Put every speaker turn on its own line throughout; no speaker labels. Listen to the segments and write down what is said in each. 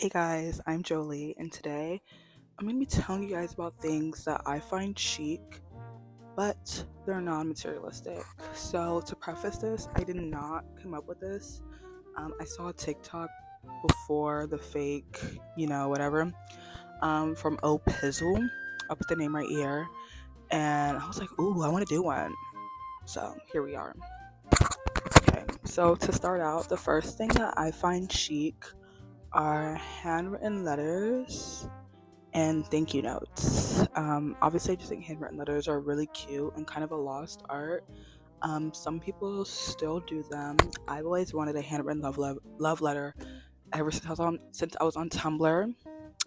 Hey guys, I'm Jolie, and today I'm going to be telling you guys about things that I find chic, but they're non materialistic. So, to preface this, I did not come up with this. I saw a TikTok before the fake, whatever, from O Pizzle. I'll put the name right here, and I was like, ooh, I want to do one. So, here we are. Okay, so to start out, the first thing that I find chic are handwritten letters and thank you notes. Obviously, I just think handwritten letters are really cute and kind of a lost art. Some people still do them. I've always wanted a handwritten love letter ever since I was on Tumblr,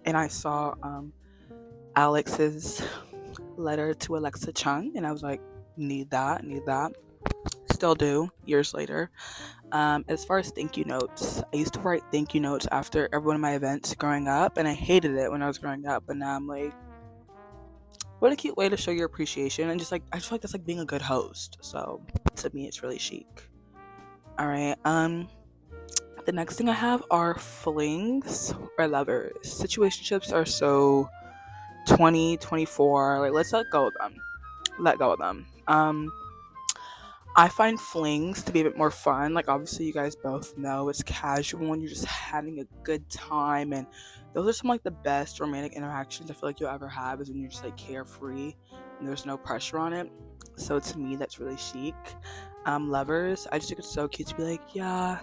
and I saw Alex's letter to Alexa Chung, and I was like, need that. Still do years later. As far as thank you notes, I used to write thank you notes after every one of my events growing up, and I hated it when I was growing up. But now I'm like, what a cute way to show your appreciation, and just like I just feel like that's like being a good host. So to me, it's really chic. All right. The next thing I have are flings or lovers. Situationships are so 2024. Like let's let go of them. Let go of them. I find flings to be a bit more fun. Like, obviously, you guys both know it's casual and you're just having a good time. And those are some like the best romantic interactions I feel like you'll ever have is when you're just like carefree and there's no pressure on it. So, to me, that's really chic. Lovers, I just think it's so cute to be like, yeah,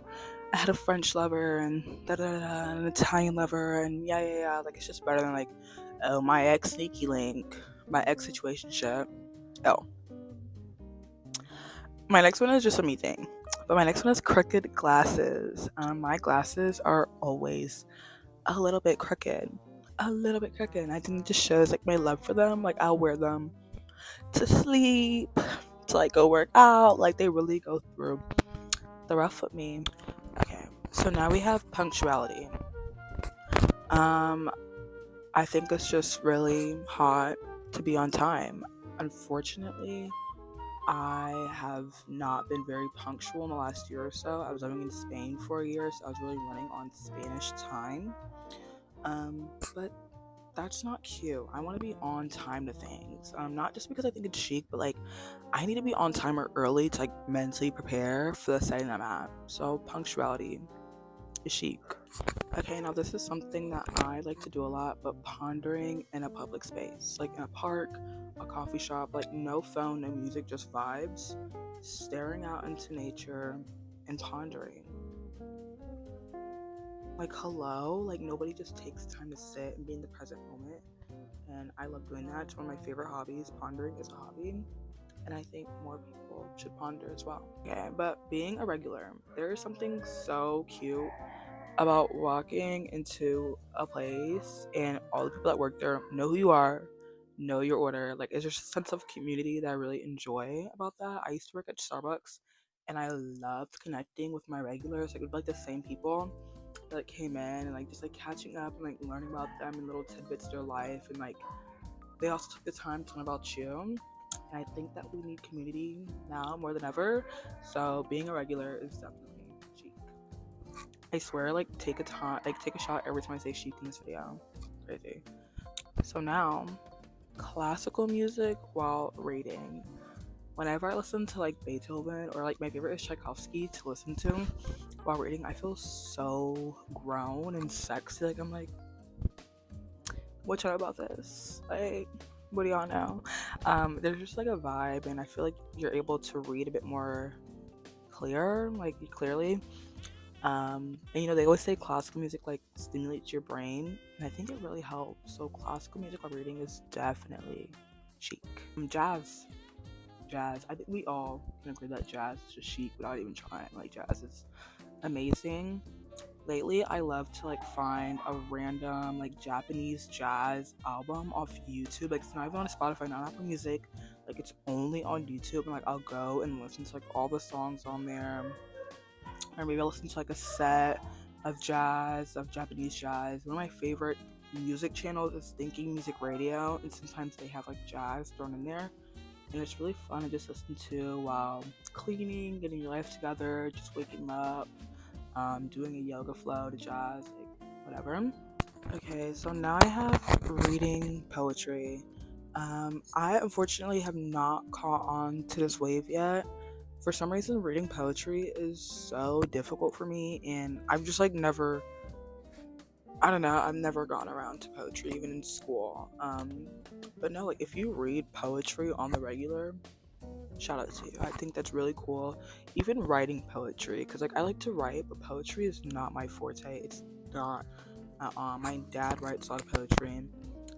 I had a French lover and da da da, an Italian lover, and yeah. Like, it's just better than like, oh, my ex sneaky link, my ex situationship. Oh, my next one is just a me thing, but my next one is crooked glasses. My glasses are always a little bit crooked, And I think it just shows like my love for them. Like I'll wear them to sleep, to like go work out. Like they really go through the rough with me. Okay, so now we have punctuality. Um, I think it's just really hot to be on time. Unfortunately, I have not been very punctual in the last year or so. I was living in Spain for a year, so I was really running on Spanish time. But that's not cute. I want to be on time to things. Not just because I think it's chic, but like I need to be on time or early to like mentally prepare for the setting I'm at. So punctuality is chic. Okay, now this is something that I like to do a lot, but pondering in a public space, like in a park, a coffee shop, like no phone, no music, just vibes, staring out into nature and pondering. Like, hello, like nobody just takes time to sit and be in the present moment. And I love doing that. It's one of my favorite hobbies. Pondering is a hobby. And I think more people should ponder as well. Okay, but being a regular, there is something so cute about walking into a place and all the people that work there know who you are, know your order. Like, it's just a sense of community that I really enjoy about that. I used to work at Starbucks and I loved connecting with my regulars. Like, it would be like the same people that like, came in and like just like catching up and like learning about them and little tidbits of their life. And like, they also took the time to learn about you. And I think that we need community now more than ever. So, being a regular is definitely chic. I swear, like take a shot every time I say chic in this video. Crazy. So now, classical music while reading. Whenever I listen to like Beethoven or like my favorite is Tchaikovsky to listen to while reading, I feel so grown and sexy. Like I'm like, what y'all about this? Like, what do y'all know? There's just like a vibe, and I feel like you're able to read a bit more clearly. And they always say classical music like stimulates your brain, and I think it really helps. So classical music while reading is definitely chic. Jazz. I think we all can agree that jazz is just chic without even trying. Like jazz is amazing. Lately, I love to like find a random like Japanese jazz album off YouTube. Like it's not even on Spotify, not Apple Music. Like it's only on YouTube, and like I'll go and listen to like all the songs on there, or maybe I'll listen to like a set of Japanese jazz. One of my favorite music channels is Thinking Music Radio, and sometimes they have like jazz thrown in there, and it's really fun to just listen to while cleaning, getting your life together, just waking up, doing a yoga flow to jazz. Like whatever. Okay, so now I have reading poetry. I unfortunately have not caught on to this wave yet. For some reason, reading poetry is so difficult for me, and I've just like never, I don't know, I've never gone around to poetry, even in school. But no, like if you read poetry on the regular, shout out to you. I think that's really cool. Even writing poetry, because like I like to write, but poetry is not my forte. It's not. My dad writes a lot of poetry,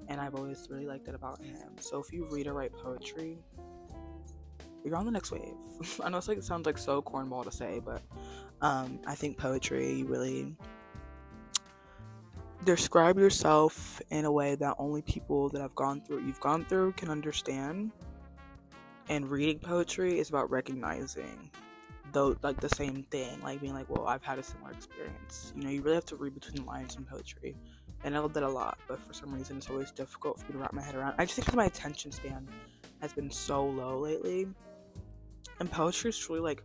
and I've always really liked it about him. So if you read or write poetry, you're on the next wave. I know it's like it sounds like so cornball to say, but I think poetry really describe yourself in a way that only people that have gone through what you've gone through can understand. And reading poetry is about recognizing though like the same thing, like being like, well, I've had a similar experience. You know, you really have to read between the lines in poetry. And I love that a lot, but for some reason it's always difficult for me to wrap my head around. I just think because my attention span has been so low lately. And poetry is truly like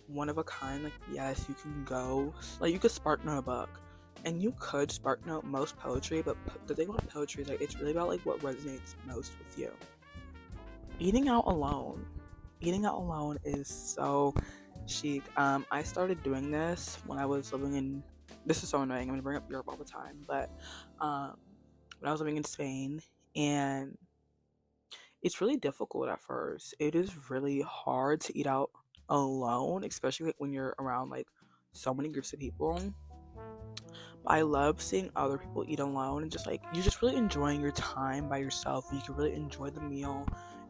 one of a kind. Like, yes, you can go, like, you could spark note a book, and you could spark note most poetry, but the thing about poetry is like it's really about like what resonates most with you. Eating out alone. Eating out alone is so chic. I started doing this when I was living in. This is so annoying. I'm gonna bring up Europe all the time, but um, when I was living in Spain, and it's really difficult at first. It is really hard to eat out alone, especially like, when you're around like so many groups of people. I love seeing other people eat alone and just like you're just really enjoying your time by yourself. You can really enjoy the meal,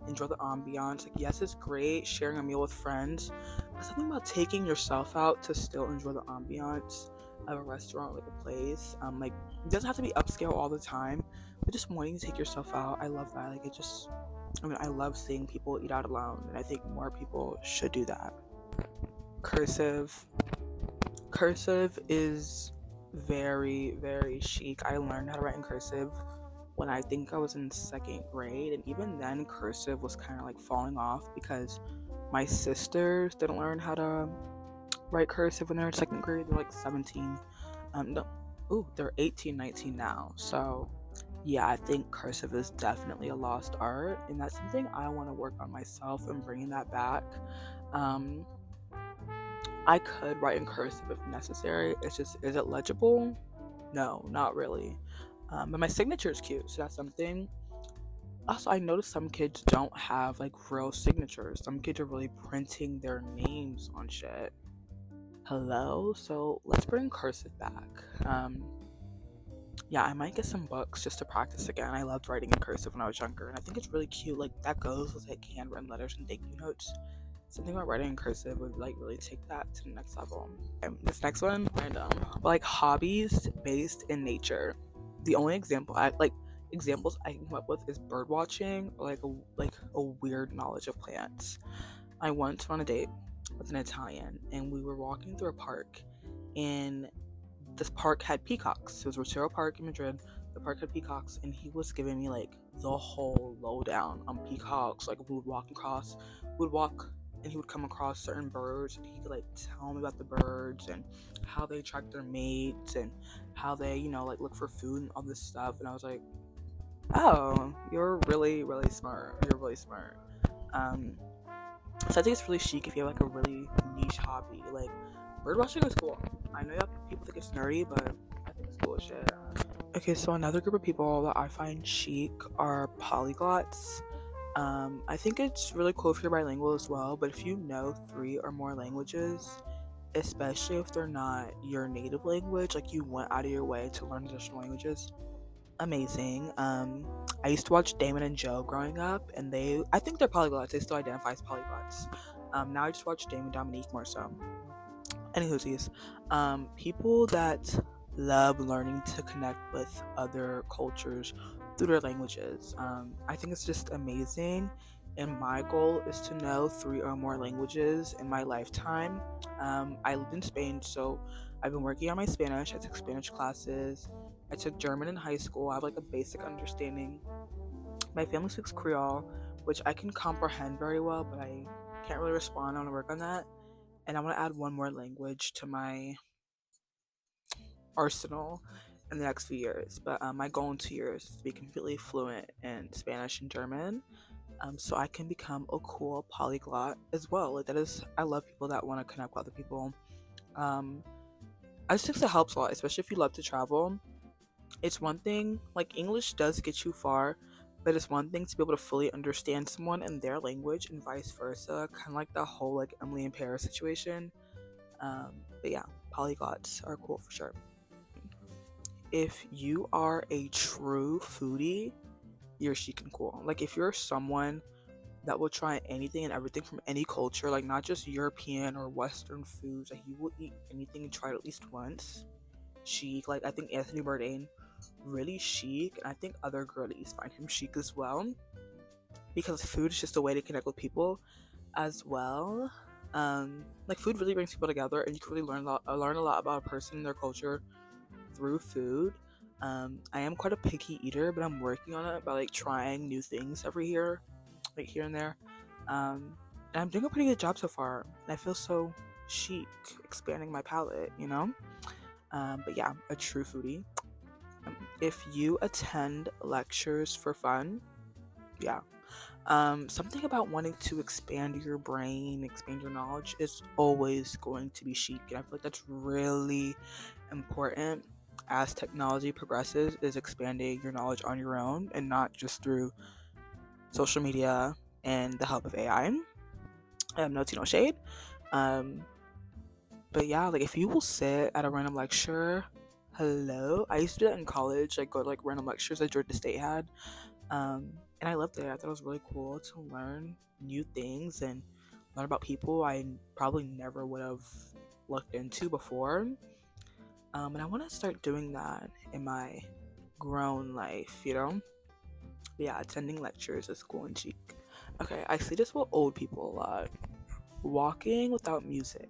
enjoy the ambiance. Like, yes, it's great sharing a meal with friends, but something about taking yourself out to still enjoy the ambiance of a restaurant, like a place. Like it doesn't have to be upscale all the time, but just wanting to take yourself out. I love that. Like it just, I mean, I love seeing people eat out alone, and I think more people should do that. Cursive. Cursive is very, very chic. I learned how to write in cursive when I think I was in second grade, and even then, cursive was kind of like falling off because my sisters didn't learn how to write cursive when they were in second grade. They're like 17. No, ooh, they're 18, 19 now. So, yeah, I think cursive is definitely a lost art, and that's something I want to work on myself and bringing that back. Um, I could write in cursive if necessary. It's just, is it legible? No, not really. But my signature is cute, so that's something. Also, I noticed some kids don't have like real signatures. Some kids are really printing their names on shit. Hello? So let's bring cursive back. Yeah, I might get some books just to practice again. I loved writing in cursive when I was younger, and I think it's really cute. Like, that goes with like handwritten letters and thank you notes. Something about writing in cursive would like really take that to the next level. This next one, random, but like hobbies based in nature. The only examples I can come up with is bird watching or like a weird knowledge of plants. I once went on a date with an Italian, and we were walking through a park, and this park had peacocks. It was Rotero Park in Madrid. The park had peacocks, and he was giving me like the whole lowdown on peacocks. Like, we would walk, and he would come across certain birds, and he could like tell me about the birds and how they attract their mates and how they, like look for food and all this stuff. And I was like, oh, you're really, really smart. You're really smart. Um, so I think it's really chic if you have like a really niche hobby. Like, bird watching is cool. I know people think it's nerdy, but I think it's cool as shit. Okay, so another group of people that I find chic are polyglots. I think it's really cool if you're bilingual as well, but if you know three or more languages, especially if they're not your native language, like you went out of your way to learn additional languages, amazing. I used to watch Damon and Joe growing up, and I think they're polyglots. They still identify as polyglots. Now I just watch Damon and Dominique more so. Anywhoosies, people that love learning to connect with other cultures through their languages. I think it's just amazing. And my goal is to know three or more languages in my lifetime. I lived in Spain, so I've been working on my Spanish. I took Spanish classes. I took German in high school. I have like a basic understanding. My family speaks Creole, which I can comprehend very well, but I can't really respond. I want to work on that. And I want to add one more language to my arsenal, in the next few years. But my goal in 2 years is to be completely fluent in Spanish and German, so I can become a cool polyglot as well. Like that is, I love people that want to connect with other people. Um, I just think that helps a lot, especially if you love to travel. It's one thing, like English does get you far, but it's one thing to be able to fully understand someone in their language and vice versa. Kind of like the whole like Emily in Paris situation. But yeah, polyglots are cool for sure. If you are a true foodie, you're chic and cool. Like if you're someone that will try anything and everything from any culture, like not just European or Western foods, like you will eat anything and try it at least once. Chic, like I think Anthony Bourdain, really chic, and I think other girlies find him chic as well, because food is just a way to connect with people as well. Like food really brings people together, and you can really learn a lot about a person and their culture through food. I am quite a picky eater, but I'm working on it by like trying new things every year, like here and there. And I'm doing a pretty good job so far, and I feel so chic, expanding my palate. But yeah, a true foodie. If you attend lectures for fun, yeah. Something about wanting to expand your brain, expand your knowledge is always going to be chic, and I feel like that's really important as technology progresses, is expanding your knowledge on your own and not just through social media and the help of AI. No tea, no shade. But yeah, like if you will sit at a random lecture, hello. I used to do that in college, like go to like random lectures that Georgia State had. And I loved it. I thought it was really cool to learn new things and learn about people I probably never would have looked into before. And I want to start doing that in my grown life. But yeah, attending lectures is cool and chic. Okay, I see this with old people a lot. Walking without music.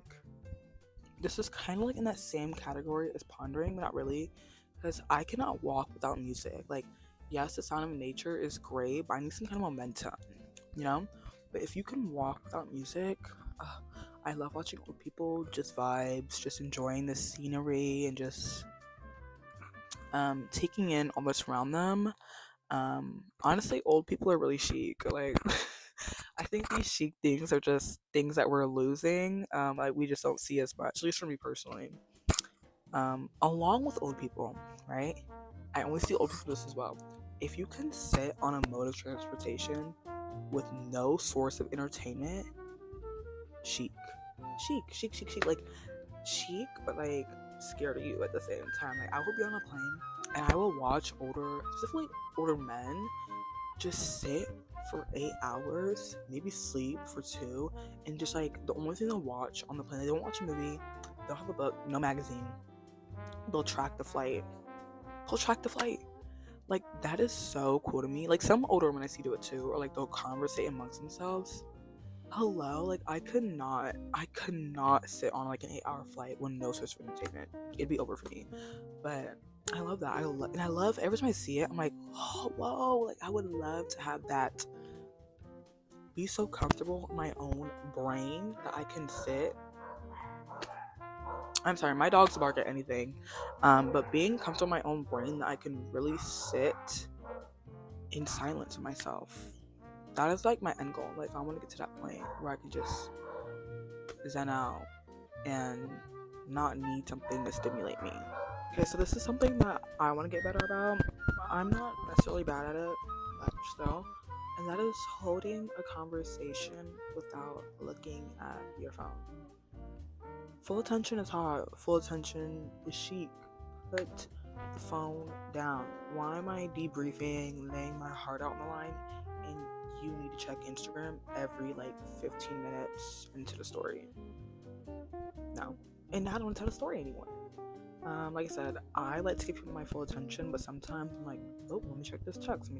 This is kind of like in that same category as pondering, but not really, because I cannot walk without music. Like, yes, the sound of nature is great, but I need some kind of momentum. But if you can walk without music, I love watching old people just vibes, just enjoying the scenery and just taking in all that's around them. Honestly, old people are really chic. Like, I think these chic things are just things that we're losing. Like we just don't see as much, at least for me personally. Along with old people, right? I only see old people this as well. If you can sit on a mode of transportation with no source of entertainment, chic, chic, like chic, but like scared of you at the same time. Like I will be on a plane and I will watch specifically older men, just sit for 8 hours, maybe sleep for 2, and just like the only thing they'll watch on the plane, they don't watch a movie, they'll have a book, no magazine, they'll track the flight. Like that is so cool to me. Like some older women I see do it too, or like they'll conversate amongst themselves. Hello, like I could not sit on like an 8-hour flight with no source of entertainment. It'd be over for me. But I love that. I love every time I see it. I'm like, oh, whoa! Like I would love to have that. Be so comfortable in my own brain that I can sit. I'm sorry, my dogs bark at anything. But being comfortable in my own brain that I can really sit in silence with myself. That is like my end goal. Like I want to get to that point where I can just zen out and not need something to stimulate me. Okay, so this is something that I want to get better about. I'm not necessarily bad at it, much though, and that is holding a conversation without looking at your phone. Full attention is hard. Full attention is chic. Put the phone down. Why am I debriefing, laying my heart out on the line, and you need to check Instagram every like 15 minutes into the story? No. And I don't want to tell the story anymore. Like I said, I like to give people my full attention, but sometimes I'm like, oh, let me check this text.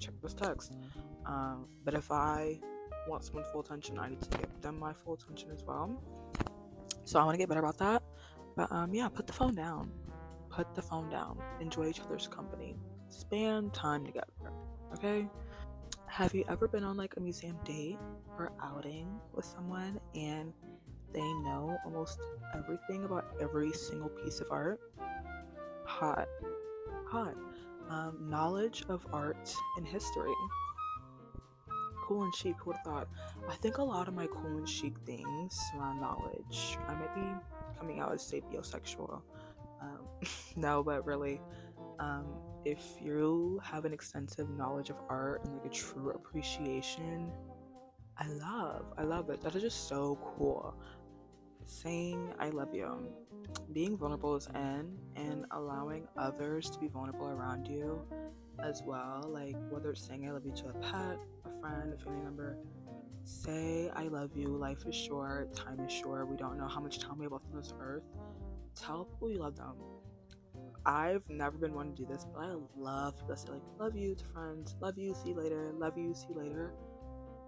But if I want someone's full attention, I need to give them my full attention as well. So I want to get better about that. But yeah, put the phone down. Enjoy each other's company. Spend time together. Okay? Have you ever been on like a museum date or outing with someone and they know almost everything about every single piece of art? Hot. hot. Knowledge of art and history. Cool and chic, who would have thought? I think a lot of my cool and chic things surround knowledge. I might be coming out as sapiosexual. No, but really, um, if you have an extensive knowledge of art and like a true appreciation, I love it. That is just so cool. Saying I love you, being vulnerable is in, and allowing others to be vulnerable around you as well. Like whether it's saying I love you to a pet, a friend, a family member, say I love you. Life is short, time is short. We don't know how much time we have left on this earth. Tell people you love them. I've never been one to do this, but I love people that say like love you to friends, love you, see you later, love you, see you later.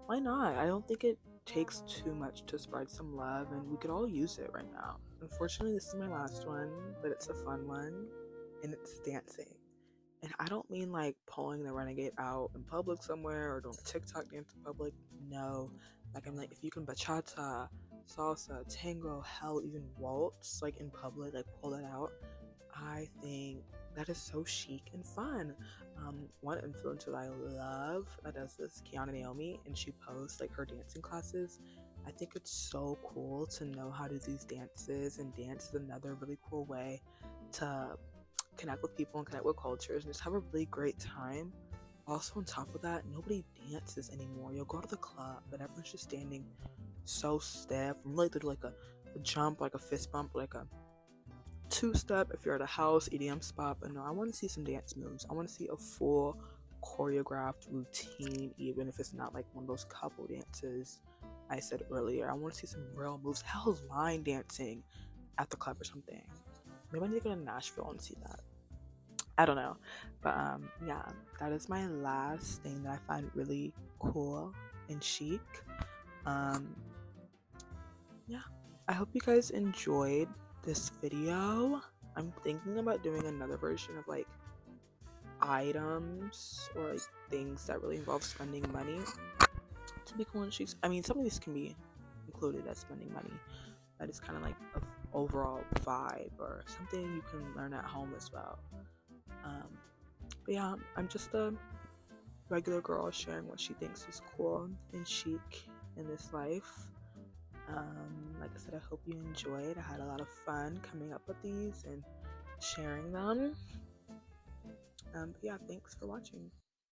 Why not? I don't think it takes too much to spread some love, and we could all use it right now. Unfortunately, this is my last one, but it's a fun one, and it's dancing. And I don't mean like pulling the renegade out in public somewhere or doing a TikTok dance in public. No. Like, I'm like, if you can bachata, salsa, tango, hell, even waltz, like in public, like pull that out, I think that is so chic and fun. One influencer that I love that does this, Kiana Naomi, and she posts like her dancing classes. I think it's so cool to know how to do these dances, and dance is another really cool way to connect with people and connect with cultures and just have a really great time. Also, on top of that, nobody dances anymore. You'll go to the club, but everyone's just standing so stiff. I'm really do like a jump, like a fist bump, like a two-step if you're at a house EDM spot. But no, I want to see some dance moves. I want to see a full choreographed routine, even if it's not like one of those couple dances I said earlier. I want to see some real moves. Hell, line dancing at the club or something. Maybe I need to go to Nashville and see that. I don't know. But yeah, that is my last thing that I find really cool and chic. Yeah, I hope you guys enjoyed this video. I'm thinking about doing another version of like items or like things that really involve spending money to be cool and chic. I mean, some of these can be included as spending money. That is kind of like an overall vibe or something you can learn at home as well. But yeah, I'm just a regular girl sharing what she thinks is cool and chic in this life. Like I said, I hope you enjoyed. I had a lot of fun coming up with these and sharing them. But yeah, thanks for watching.